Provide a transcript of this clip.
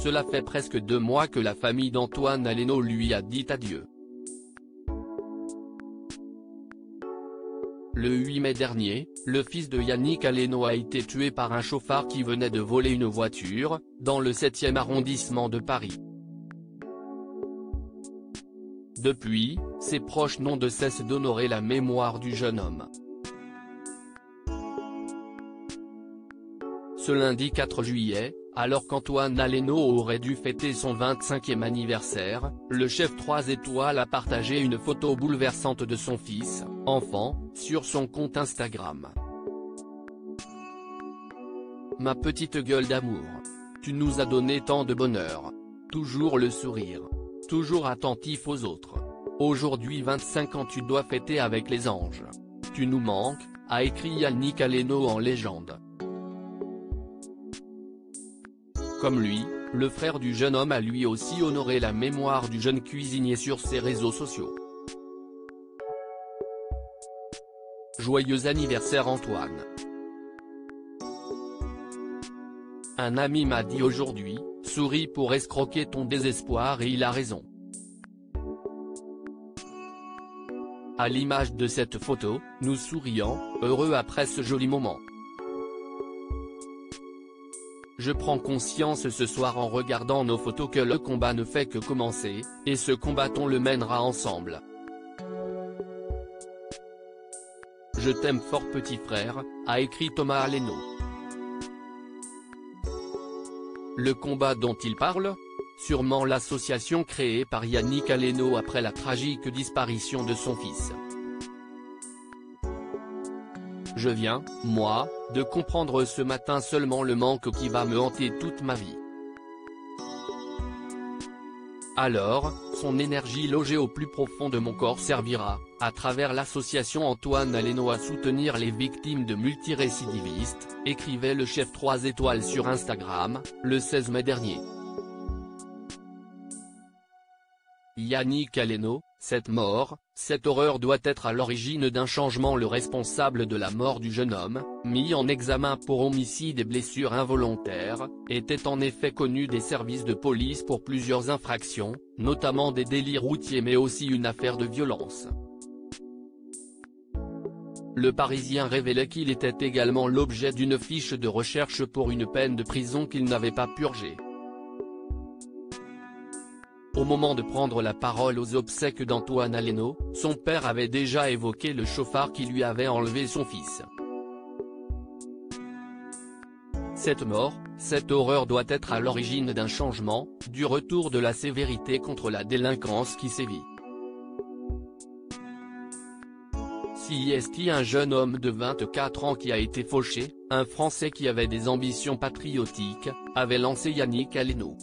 Cela fait presque 2 mois que la famille d'Antoine Aleno lui a dit adieu. Le 8 mai dernier, le fils de Yannick Aleno a été tué par un chauffard qui venait de voler une voiture, dans le 7e arrondissement de Paris. Depuis, ses proches n'ont de cesse d'honorer la mémoire du jeune homme. Ce lundi 4 juillet, alors qu'Antoine Aleno aurait dû fêter son 25e anniversaire, le chef 3 étoiles a partagé une photo bouleversante de son fils, enfant, sur son compte Instagram. Ma petite gueule d'amour. Tu nous as donné tant de bonheur. Toujours le sourire. Toujours attentif aux autres. Aujourd'hui 25 ans tu dois fêter avec les anges. Tu nous manques, a écrit Yannick Aleno en légende. Comme lui, le frère du jeune homme a lui aussi honoré la mémoire du jeune cuisinier sur ses réseaux sociaux. Joyeux anniversaire Antoine. Un ami m'a dit aujourd'hui, souris pour escroquer ton désespoir et il a raison. À l'image de cette photo, nous sourions, heureux après ce joli moment. Je prends conscience ce soir en regardant nos photos que le combat ne fait que commencer, et ce combat on le mènera ensemble. Je t'aime fort petit frère, a écrit Thomas Aleno. Le combat dont il parle ? Sûrement l'association créée par Yannick Aleno après la tragique disparition de son fils. Je viens, moi, de comprendre ce matin seulement le manque qui va me hanter toute ma vie. Alors, son énergie logée au plus profond de mon corps servira, à travers l'association Antoine Aleno à soutenir les victimes de multirécidivistes, écrivait le chef 3 étoiles sur Instagram, le 16 mai dernier. Yannick Aleno, cette mort, cette horreur doit être à l'origine d'un changement. Le responsable de la mort du jeune homme, mis en examen pour homicide et blessures involontaires, était en effet connu des services de police pour plusieurs infractions, notamment des délits routiers mais aussi une affaire de violence. Le Parisien révélait qu'il était également l'objet d'une fiche de recherche pour une peine de prison qu'il n'avait pas purgée. Au moment de prendre la parole aux obsèques d'Antoine Aleno, son père avait déjà évoqué le chauffard qui lui avait enlevé son fils. Cette mort, cette horreur doit être à l'origine d'un changement, du retour de la sévérité contre la délinquance qui sévit. Si est un jeune homme de 24 ans qui a été fauché, un Français qui avait des ambitions patriotiques, avait lancé Yannick Aleno.